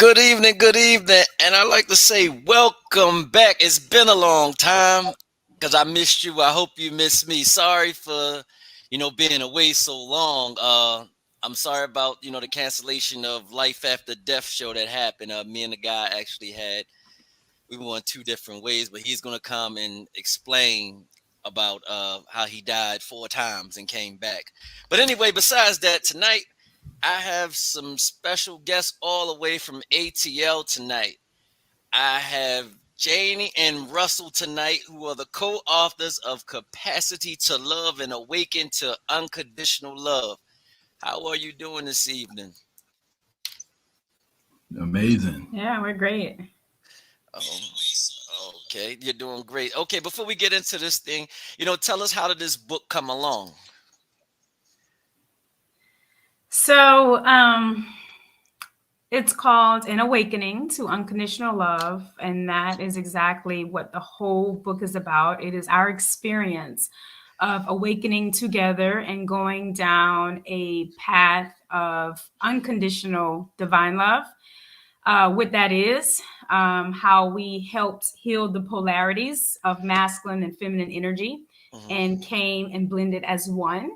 Good evening, and I'd like to say welcome back. It's been a long time because I missed you. I hope you missed me. Sorry for, being away so long. I'm sorry about, the cancellation of Life After Death show that happened. Me and the guy actually we went two different ways, but he's gonna come and explain about how he died four times and came back. But anyway, besides that, tonight I have some special guests all the way from ATL tonight. I have Janie and Russell tonight, who are the co-authors of Capacity to Love and Awaken to Unconditional Love. How are you doing this evening? Amazing. Yeah, we're great. Oh, okay, you're doing great. Okay, before we get into this thing, tell us, how did this book come along? So, it's called An Awakening to Unconditional Love, and that is exactly what the whole book is about. It is our experience of awakening together and going down a path of unconditional divine love. What that is, how we helped heal the polarities of masculine and feminine energy Hmm. and came and blended as one,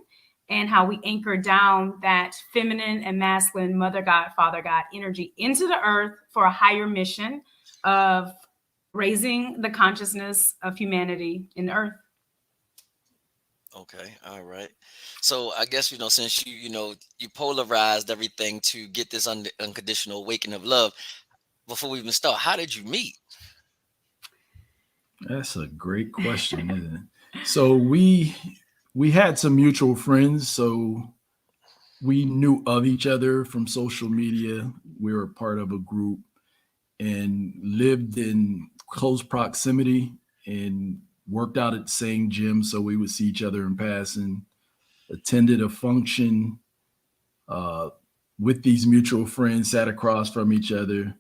and how we anchor down that feminine and masculine mother God, father God energy into the earth for a higher mission of raising the consciousness of humanity in the earth. Okay, all right. So I guess since you polarized everything to get this unconditional awakening of love. Before we even start, how did you meet? That's a great question, isn't it? So we had some mutual friends, so we knew of each other from social media. We were part of a group and lived in close proximity and worked out at the same gym, so we would see each other in passing. Attended a function uh, with these mutual friends, sat across from each other.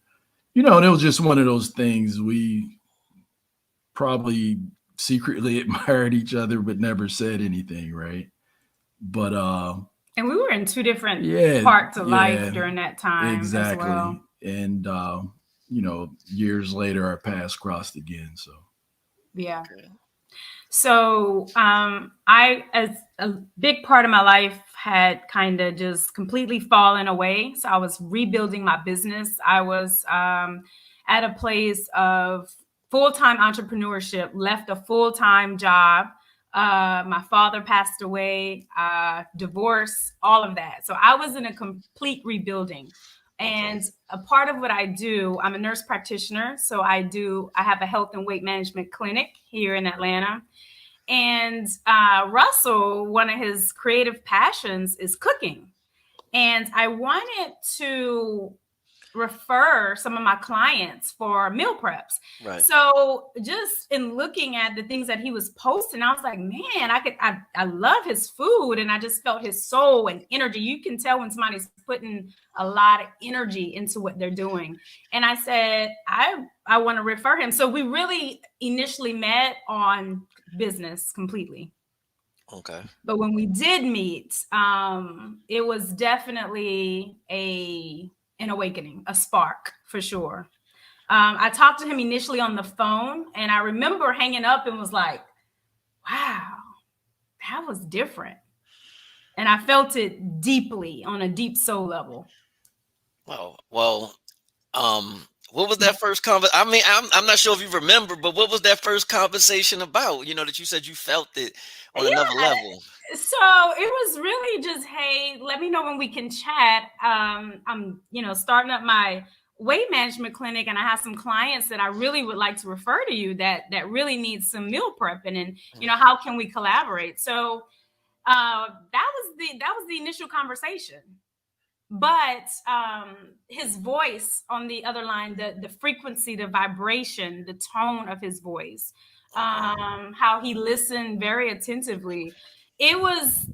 And it was just one of those things. We probably secretly admired each other but never said anything, right? But And we were in two different yeah, parts of life yeah, during that time as exactly. well. And years later our paths crossed again. So Yeah. Okay. So, I, as a big part of my life, had kind of just completely fallen away. So, I was rebuilding my business. I was at a place of full time entrepreneurship, left a full time job. My father passed away, divorce, all of that. So, I was in a complete rebuilding. Okay. And a part of what I do, I'm a nurse practitioner. So, I have a health and weight management clinic here in Atlanta. And Russell, one of his creative passions is cooking. And I wanted to refer some of my clients for meal preps. Right. So just in looking at the things that he was posting, I was like, man, I love his food, and I just felt his soul and energy. You can tell when somebody's putting a lot of energy into what they're doing. And I said, I want to refer him. So we really initially met on business completely. Okay. But when we did meet, it was definitely a an awakening, a spark for sure. I talked to him initially on the phone, and I remember hanging up and was like, "Wow, that was different." And I felt it deeply on a deep soul level. Wow. Well, what was that first I mean, I'm not sure if you remember, but what was that first conversation about? That you said you felt it on another Yeah, level. so it was really just, hey, let me know when we can chat. I'm starting up my weight management clinic, and I have some clients that I really would like to refer to you that really need some meal prepping, and Mhm. how can we collaborate? So that was the initial conversation. But his voice on the other line, the frequency, the vibration, the tone of his voice, Okay. how he listened very attentively, it was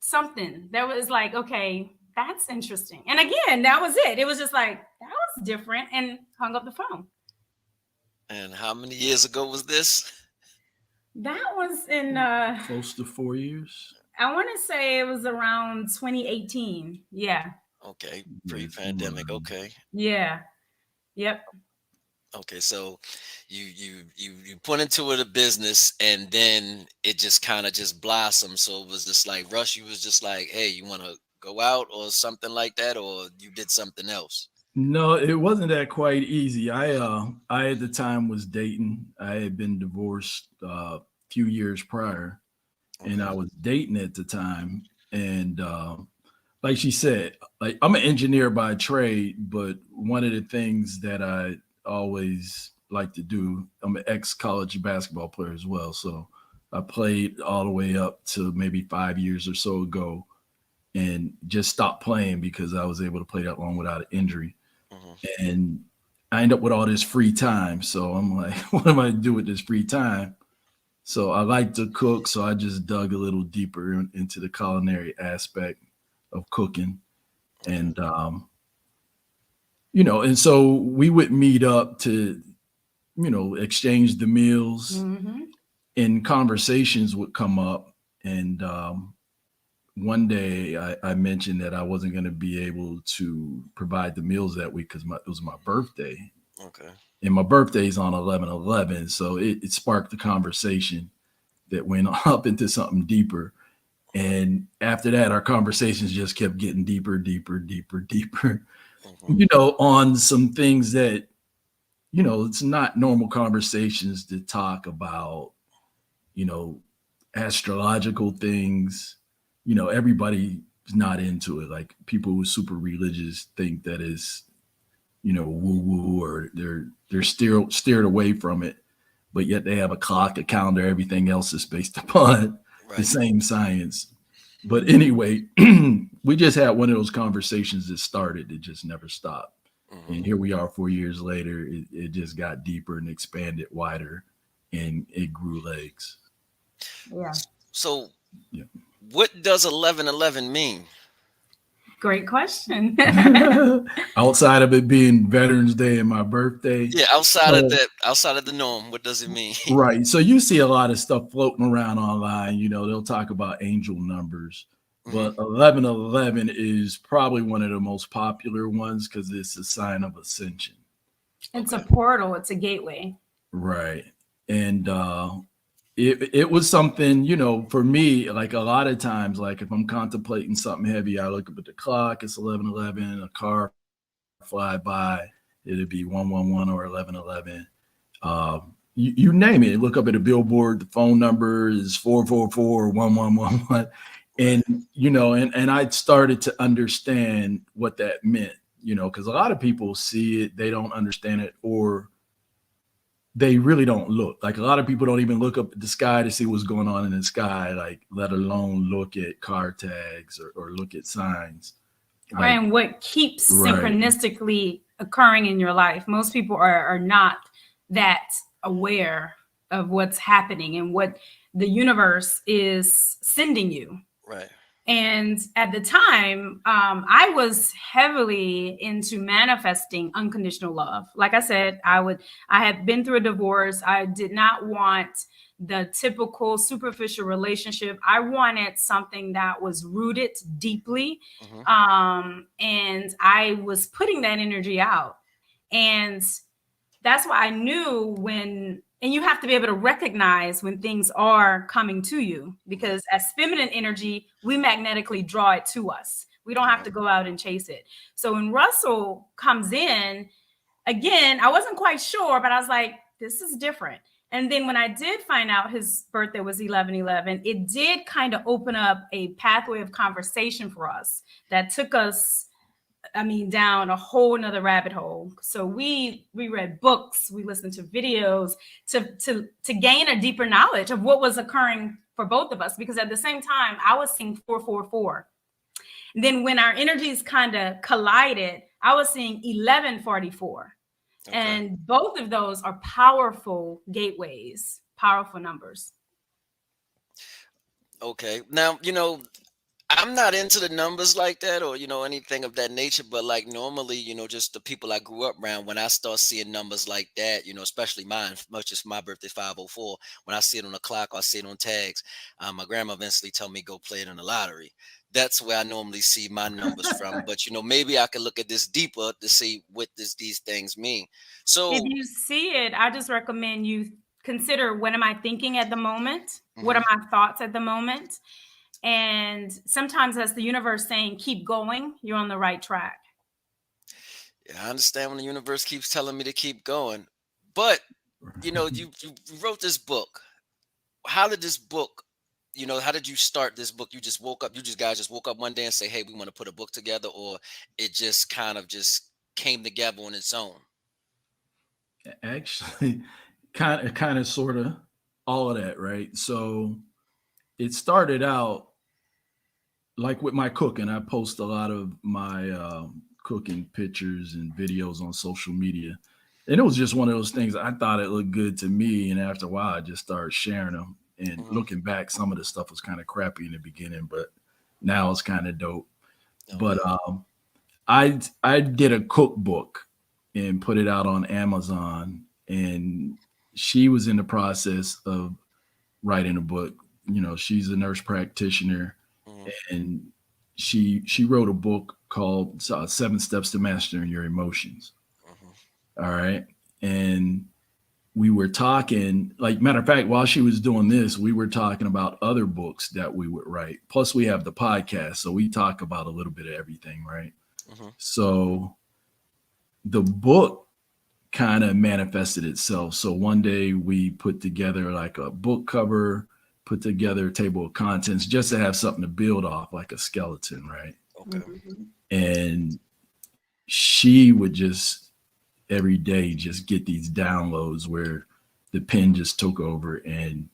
something that was like, okay, that's interesting. And again, that was it. It was just like, that was different, and hung up the phone. And how many years ago was this? That was in close to 4 years. I want to say it was around 2018. Yeah. Okay. Yeah, Pre-pandemic. Okay. Yeah. Yep. Okay. So you put into it a business, and then it just kind of just blossomed. So it was just like Rush. You was just like, hey, you want to go out or something like that, or you did something else. no, it wasn't that quite easy. I at the time was dating. I had been divorced a few years prior, and Okay. I was dating at the time. And like she said, like I'm an engineer by trade, but one of the things that I always like to do, I'm an ex college basketball player as well. So I played all the way up to maybe 5 years or so ago, and just stopped playing because I was able to play that long without an injury. Hmm. And I end up with all this free time. So I'm like, what am I to do with this free time? So I like to cook. So I just dug a little deeper into the culinary aspect of cooking. Okay. And, and so we would meet up to, exchange the meals, Mm-hmm. and conversations would come up. And one day I mentioned that I wasn't going to be able to provide the meals that week because it was my birthday. Okay. And my birthday's on 11/11. So it sparked the conversation that went up into something deeper. And after that, our conversations just kept getting deeper, deeper, deeper, deeper, Hmm. on some things that, it's not normal conversations to talk about, you know, astrological things. Everybody's not into it. Like people who are super religious think that is, woo woo, or they're steered away from it, but yet they have a clock, a calendar, everything else is based upon the Right. same science. But anyway, we just had one of those conversations that started, it just never stopped. Hmm. And here we are 4 years later, it just got deeper and expanded wider, and it grew legs. Yeah. So, Yeah. what does 11/11 mean? Great question. Outside of it being Veterans Day and my birthday. Yeah, outside of So that, outside of the norm, what does it mean? right. So you see a lot of stuff floating around online. They'll talk about angel numbers, Hmm. but 1111 is probably one of the most popular ones because it's a sign of ascension. It's a Okay. portal, it's a gateway. Right. And it was something, for me, like a lot of times, like if I'm contemplating something heavy, I look up at the clock, it's 1111, a car fly by, it'd be 111 or 1111. You name it. Look up at a billboard. The phone number is 444-1111, Right. and and I started to understand what that meant. Because a lot of people see it, they don't understand it, or they really don't look. Like a lot of people don't even look up at the sky to see what's going on in the sky, like let alone look at car tags or look at signs. Like And what keeps right, synchronistically occurring in your life. Most people are not that aware of what's happening and what the universe is sending you. Right. And at the time, I was heavily into manifesting unconditional love. Like I said, I had been through a divorce. I did not want the typical superficial relationship. I wanted something that was rooted deeply. Hmm. And I was putting that energy out. And that's why I knew when, and you have to be able to recognize when things are coming to you, Right. because as feminine energy, we magnetically draw it to us. We don't have Right. to go out and chase it. So when Russell comes in, again, I wasn't quite sure, but I was like, this is different. And then when I did find out his birthday was 11/11, it did kind of open up a pathway of conversation for us that took us, I mean, down a whole nother rabbit hole. So we read books, we listened to videos to gain a deeper knowledge of what was occurring for both of us. Because at the same time, I was seeing 444. And then when our energies kind of collided, I was seeing 1144. Okay. And both of those are powerful gateways, powerful numbers. Okay. Now, I'm not into the numbers like that, or anything of that nature, but like normally, just the people I grew up around, when I start seeing numbers like that, especially mine, much as my birthday 504, when I see it on the clock or I see it on tags, my grandma eventually tell me go play it in the lottery. That's where I normally see my numbers from. But maybe I could look at this deeper to see what these things mean. If So you see it, I just recommend you consider, what am I thinking at the moment? What mhm, are my thoughts at the moment? And sometimes that's the universe saying, keep going, you're on the right track. yeah, I understand when the universe keeps telling me to keep going. But you wrote this book. How did this book, how did you start this book? You just woke up, you just guys just woke up one day and say, hey, we want to put a book together, or it just kind of just came together on its own? Actually, kind of, sort of, all of that, right? So it started out like with my cooking. I post a lot of my cooking pictures and videos on social media, and it was just one of those things. I thought it looked good to me, and after a while, I just started sharing them. And Hmm. looking back, some of the stuff was kind of crappy in the beginning, but now it's kind of dope. But Okay. I did a cookbook and put it out on Amazon, and she was in the process of writing a book. She's a nurse practitioner, Hmm. and she wrote a book called Seven Steps to Mastering Your Emotions. Hmm. All right, and we were talking. Like, matter of fact, while she was doing this, we were talking about other books that we would write. Plus, we have the podcast, so we talk about a little bit of everything, right? Hmm. So the book kind of manifested itself. So one day we put together like a book cover, put together a table of contents just to have something to build off, like a skeleton, right? Okay. Mhm. And she would just every day just get these downloads where the pen just took over, and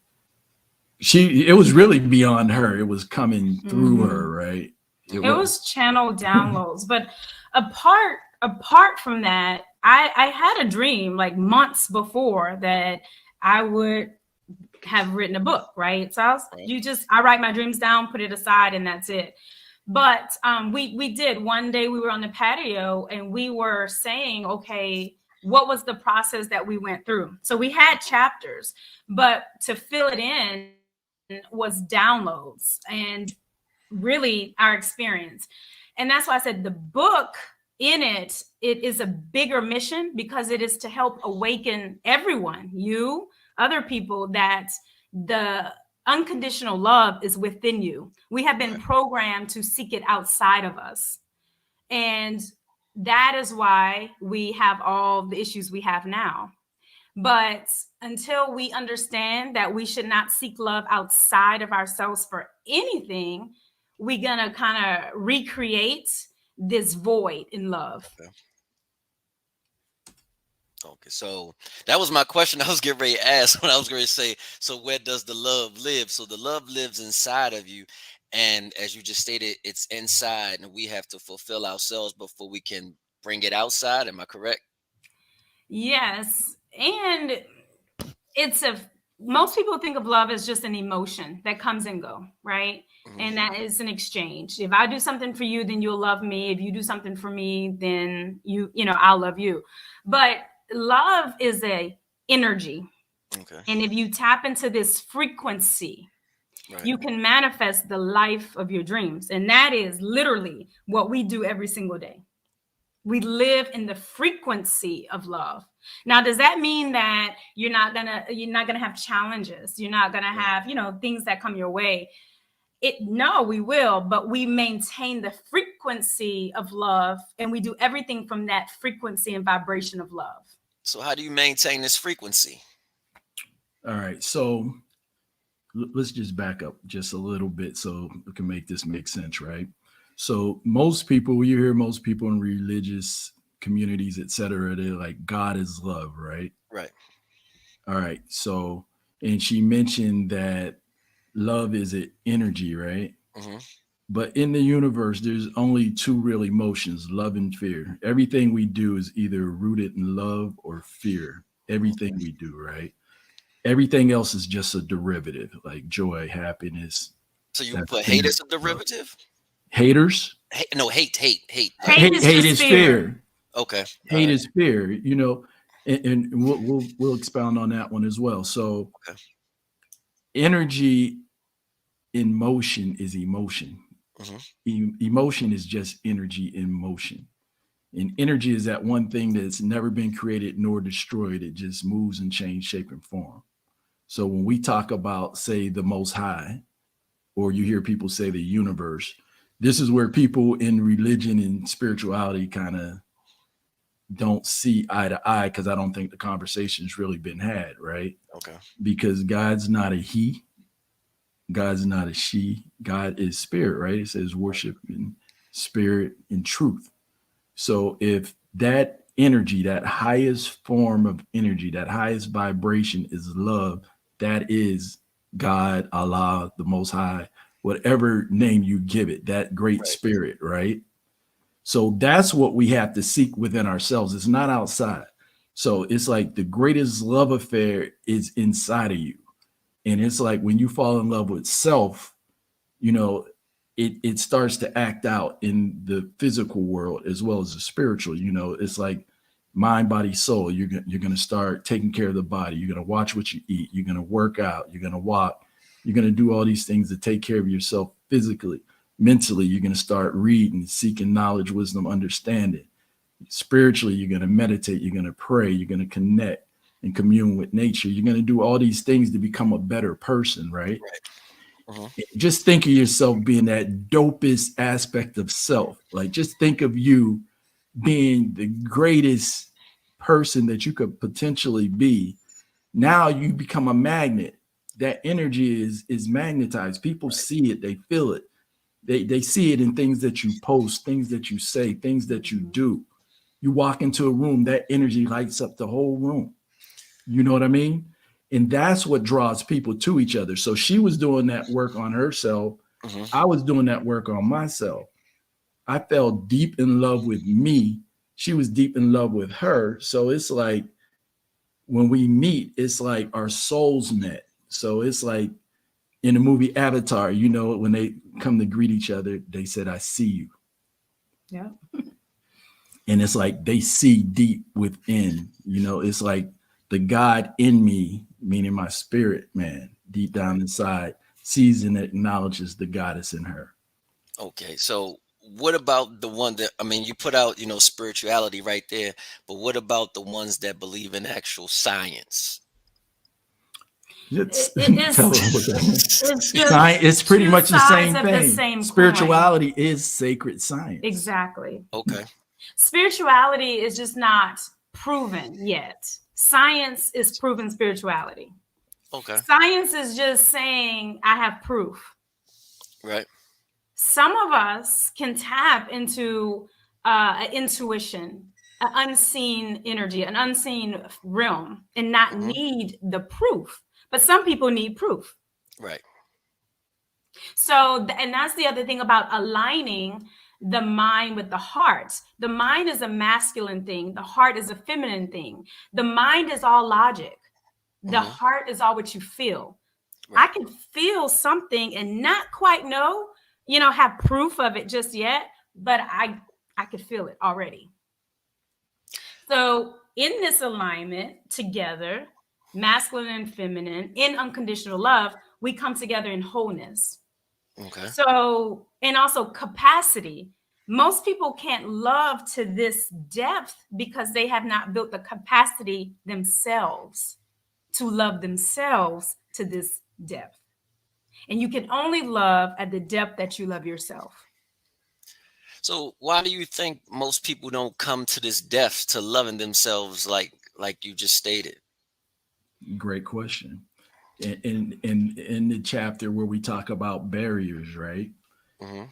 it was really beyond her. It was coming through her, Mhm. right? It It Hmm. was. was channel downloads, but apart from that, I had a dream like months before that I would have written a book, right? So Right. I write my dreams down, put it aside, and that's it. But we did. One day we were on the patio and we were saying, okay, what was the process that we went through? So we had chapters, but to fill it in was downloads and really our experience. And that's why I said the book, in it is a bigger mission because it is to help awaken everyone, you, other people, that the unconditional love is within you. We have been Right. programmed to seek it outside of us. And that is why we have all the issues we have now. But until we understand that we should not seek love outside of ourselves for anything, we're going to kind of recreate this void in love. Okay. Okay. So that was my question. I was getting ready to ask when I was going to say, so where does the love live? So the love lives inside of you. And as you just stated, it's inside, and we have to fulfill ourselves before we can bring it outside. Am I correct? Yes. And it's a most people think of love as just an emotion that comes and go, right? Hmm. And that is an exchange. If I do something for you, then you'll love me. If you do something for me, then I'll love you. But love is a energy. Okay. And if you tap into this frequency, Right. you can manifest the life of your dreams. And that is literally what we do every single day. We live in the frequency of love. Now, does that mean that you're not gonna have challenges? You're not gonna Right. have, things that come your way? No, we will, but we maintain the frequency of love and we do everything from that frequency and vibration of love. So how do you maintain this frequency? All right. So let's just back up just a little bit so we can make this make sense, right? So most people, you hear most people in religious communities, etc., they're like, God is love, right? Right. All right. So, and she mentioned that love is an energy, right? Hmm. But in the universe, there's only two real emotions, love and fear. Everything we do is either rooted in love or fear. Everything we do, right? Everything else is just a derivative, like joy, happiness, So you That's put hate inner as a love. derivative? haters No, hate. Like, Hate is hate just is fear. fear. okay, all Hate right, is fear, and we'll expound on that one as well. So okay. energy in motion is emotion. Hmm. Emotion is just energy in motion. And energy is that one thing that's never been created nor destroyed. It just moves and changes shape and form. So when we talk about, say, the Most High, or you hear people say the universe, this is where people in religion and spirituality kind of don't see eye to eye, because I don't think the conversation's really been had, right? Okay, Because God's not a he, God's not a she. God is spirit, right? It says worship in spirit and truth. So if that energy, that highest form of energy, that highest vibration is love, that is God, Allah, the Most High, whatever name you give it, that great right, spirit, right? So that's what we have to seek within ourselves. It's not outside. So it's like the greatest love affair is inside of you. And it's like when you fall in love with self, you know, it starts to act out in the physical world as well as the spiritual. It's like mind, body, soul. You're gonna start taking care of the body. You're gonna watch what you eat. You're gonna work out. You're gonna walk. You're gonna do all these things to take care of yourself physically. Mentally, you're gonna start reading, seeking knowledge, wisdom, understanding. Spiritually, you're gonna meditate. You're gonna pray. You're gonna connect and commune with nature. You're gonna do all these things to become a better person, right? right. Hmm. Just think of yourself being that dopest aspect of self. Like, just think of you being the greatest person that you could potentially be. Now you become a magnet. That energy is magnetized. People Right. see it, they feel it. They see it in things that you post, things that you say, things that you Mhm. do. You walk into a room, that energy lights up the whole room. You know what I mean? And that's what draws people to each other. So she was doing that work on herself. Hmm. I was doing that work on myself. I fell deep in love with me. She was deep in love with her. So it's like when we meet, it's like our souls met. So it's like in the movie Avatar, when they come to greet each other, they said, I see you. Yeah. And it's like they see deep within. It's like the God in me, meaning my spirit man, deep down inside, sees and acknowledges the goddess in her. Okay, so what about the one that, I mean, you put out, spirituality right there, but what about the ones that believe in actual science? It's, It's tell them what that it's science. just It's pretty two much the sides same of the thing. same coin. Spirituality is sacred science. Exactly. Okay, Spirituality is just not proven yet. Science is proven spirituality. okay, Science is just saying, I have proof. right. Some of us can tap into an intuition, an unseen energy, an unseen realm, and not Hmm. need the proof. But some people need proof. Right. So, and that's the other thing about aligning the mind with the heart. The mind is a masculine thing, the heart is a feminine thing. The mind is all logic, the Hmm. heart is all what you feel. I Right. can feel something and not quite know, have proof of it just yet, but I could feel it already. So, in this alignment together, masculine and feminine, in unconditional love, we come together in wholeness. Okay. So, and also capacity. Most people can't love to this depth because they have not built the capacity themselves to love themselves to this depth. And you can only love at the depth that you love yourself. So why do you think most people don't come to this depth to loving themselves like you just stated? Great question. In the chapter where we talk about barriers, right? Hmm.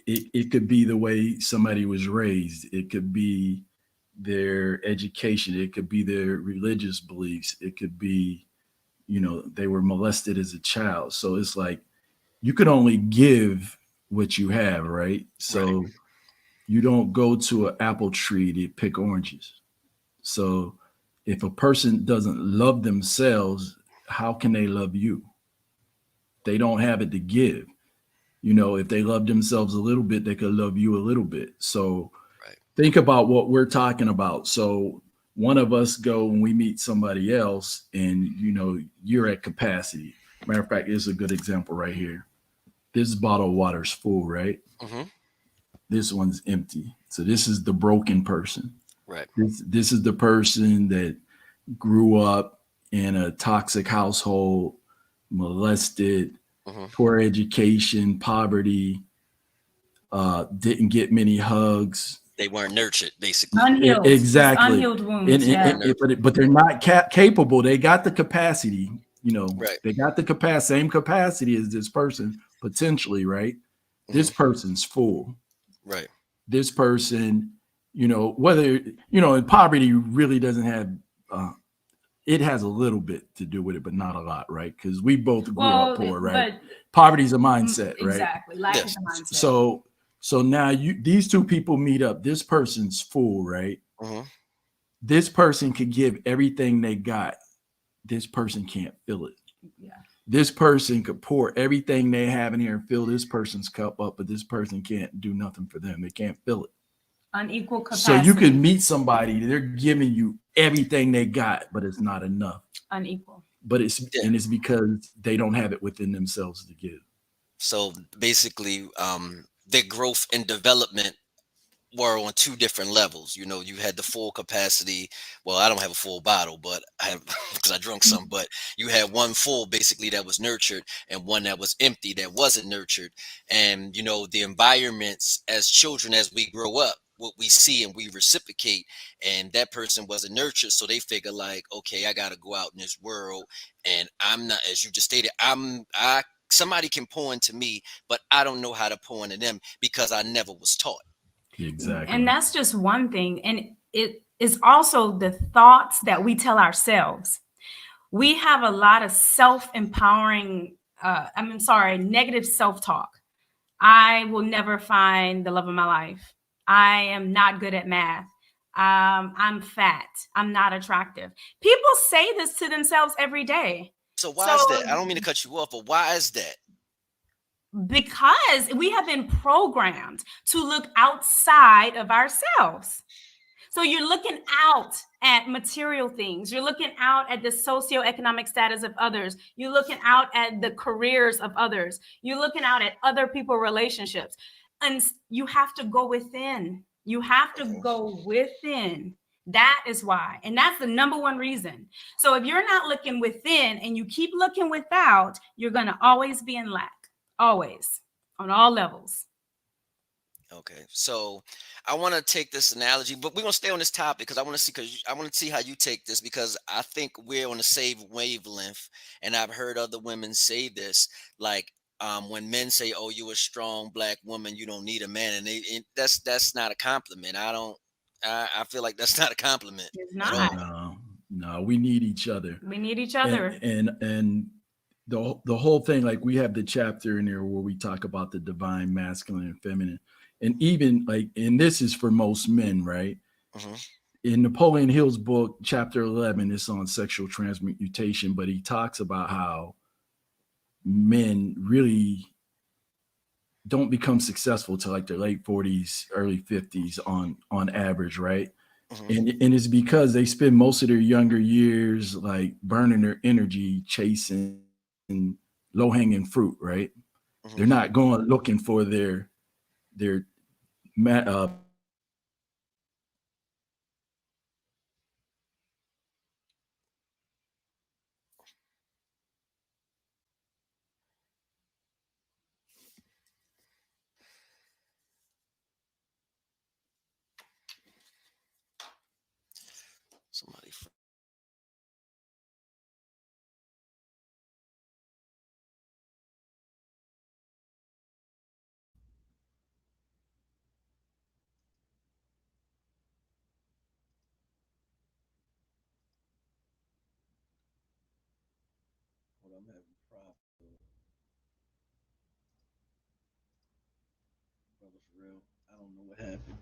It could be the way somebody was raised. It could be their education. It could be their religious beliefs. It could be, they were molested as a child. So it's like you could only give what you have, right? Right. So you don't go to an apple tree to pick oranges. So if a person doesn't love themselves, how can they love you? They don't have it to give. You know, if they love themselves a little bit, they could love you a little bit. So Right. think about what we're talking about. So one of us go when we meet somebody else, and you know, you're at capacity. Matter of fact, here's a good example right here. This bottle of water's full, right? Mm-hmm. This one's empty. So this is the broken person. Right. This is the person that grew up in a toxic household, molested, Mm-hmm. poor education, poverty, didn't get many hugs. They weren't nurtured, basically. Unhealed, just Exactly. unhealed And, wounds. They Yeah. weren't nurtured. but they're not capable. They got the capacity. You know, Right. they got the capacity, same capacity as this person potentially, right? This Mm-hmm. person's full. Right. This person, you know, whether you know, in poverty really doesn't have. Uh, it has a little bit to do with it, but not a lot, right? Because we both grew up Well, poor, right? but Poverty's a mindset, right? exactly, lack of Yes. the mindset. So now these two people meet up. This person's full, right? Mm-hmm. This person could give everything they got. This person can't fill it. Yeah. This person could pour everything they have in here and fill this person's cup up, but this person can't do nothing for them. They can't fill it. Unequal So you could capacity. meet somebody, they're giving you everything they got, but it's not enough. Unequal. But Yeah. it's because they don't have it within themselves to give. So basically, their growth and development were on two different levels. You know, you had the full capacity. Well, I don't have a full bottle, but I have because I drunk some. But you had one full, basically, that was nurtured, and one that was empty, that wasn't nurtured. And you know, the environments as children, as we grow up, what we see and we reciprocate. And that person wasn't nurtured, so they figure like, okay, I got to go out in this world, and I'm not, as you just stated, I. Somebody can pour into me, but I don't know how to pour into them because I never was taught. And Exactly. that's just one thing. And it is also the thoughts that we tell ourselves. We have a lot of self-empowering, negative self-talk. I will never find the love of my life. I am not good at math. I'm fat. I'm not attractive. People say this to themselves every day. So why is that? I So don't mean to cut you off, but why is that? because we have been programmed to look outside of ourselves. So you're looking out at material things. You're looking out at the socioeconomic status of others. You're looking out at the careers of others. You're looking out at other people's relationships. And you have to go within. You have to Mhm. go within. That is why. And that's the number one reason. So if you're not looking within and you keep looking without, you're going to always be in lack. Always. On all levels. Okay, so I want to take this analogy, but we're gonna stay on this topic because I want to see because I want to see how you take this because I think we're on the same wavelength, and I've heard other women say this, like when men say, "Oh, you a strong black woman, you don't need a man," and that's not a compliment. I don't. I feel like that's not a compliment It's at not. all. No, no, we need each other. We need each and other. and and the whole thing, like we have the chapter in there where we talk about the divine masculine and feminine, and even like, and this is for most men, right? Hmm. In Napoleon Hill's book, chapter 11, it's on sexual transmutation, but he talks about how men really don't become successful till like their late 40s, early 50s on average, right? Hmm. And it's because they spend most of their younger years like burning their energy chasing low hanging fruit, right? They're Hmm. not going looking for their passion or their dreams, right? Somebody. Hold on, I'm having problems. Brother, for real. I don't know what happened.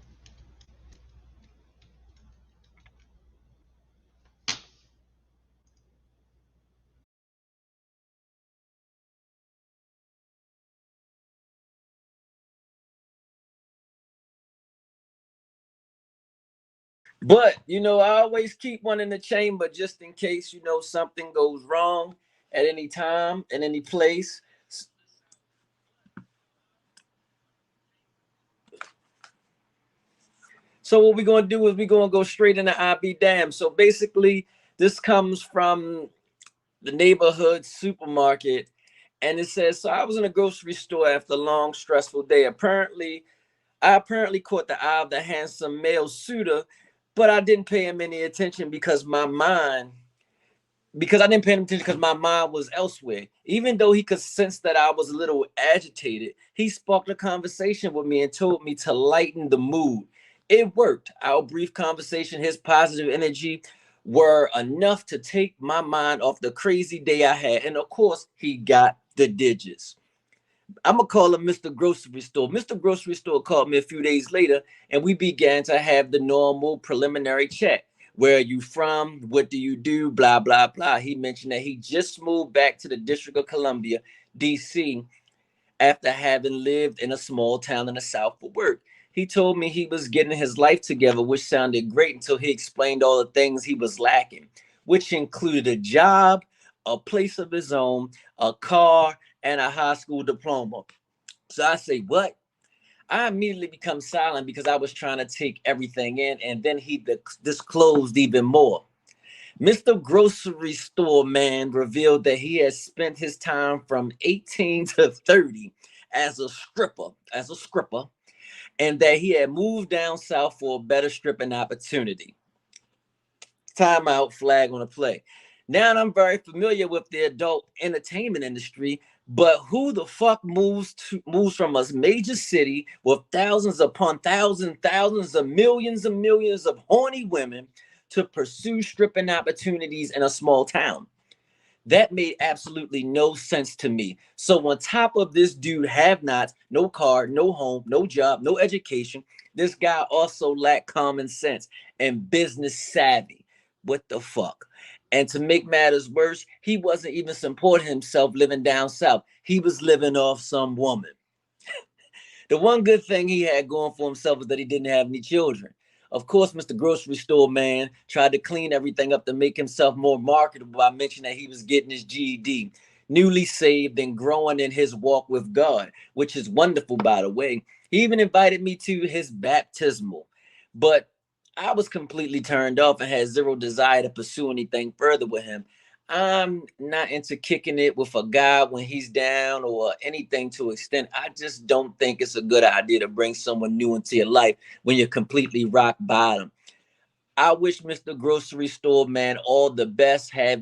But I always keep one in the chamber just in case something goes wrong at any time in any place. So what we're gonna do is we're gonna go straight into I be damn. So basically, this comes from the neighborhood supermarket, and it says, so I was in a grocery store after a long, stressful day. I apparently caught the eye of the handsome male suitor, but I didn't pay him any attention because I didn't pay him attention because my mind was elsewhere. Even though he could sense that I was a little agitated, he sparked a conversation with me and told me to lighten the mood. It worked. Our brief conversation, his positive energy were enough to take my mind off the crazy day I had. And of course, he got the digits. I'm gonna call him Mr. Grocery Store. Mr. Grocery Store called me a few days later, and we began to have the normal preliminary chat. Where are you from? What do you do? Blah blah blah. He mentioned that he just moved back to the District of Columbia, D.C., after having lived in a small town in the South for work. He told me he was getting his life together, which sounded great until he explained all the things he was lacking, which included a job, a place of his own, a car, and a high school diploma. So I say, what? I immediately become silent because I was trying to take everything in, and then he disclosed even more. Mr. Grocery Store Man revealed that he had spent his time from 18 to 30 as a stripper, and that he had moved down south for a better stripping opportunity. Timeout, flag on the play. Now I'm very familiar with the adult entertainment industry, but who the fuck moves from a major city with thousands of millions of horny women to pursue stripping opportunities in a small town? That made absolutely no sense to me. So on top of this dude have nots, no car, no home, no job, no education, this guy also lacked common sense and business savvy. What the fuck? And to make matters worse, he wasn't even supporting himself living down south. He was living off some woman. The one good thing he had going for himself was that he didn't have any children. Of course, Mr. Grocery Store Man tried to clean everything up to make himself more marketable by mentioning that he was getting his GED, newly saved and growing in his walk with God, which is wonderful, by the way. He even invited me to his baptismal, but I was completely turned off and had zero desire to pursue anything further with him. I'm not into kicking it with a guy when he's down or anything to extent. I just don't think it's a good idea to bring someone new into your life when you're completely rock bottom. I wish Mr. Grocery Store Man all the best. I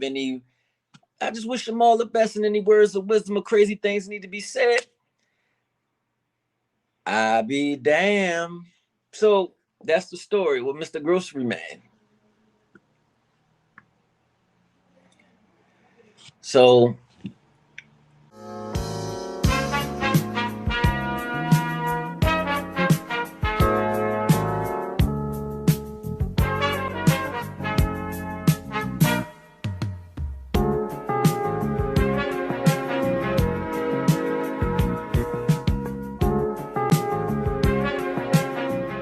just wish him all the best. And any words of wisdom or crazy things need to be said, I be damn. So that's the story with Mr. Grocery Man. So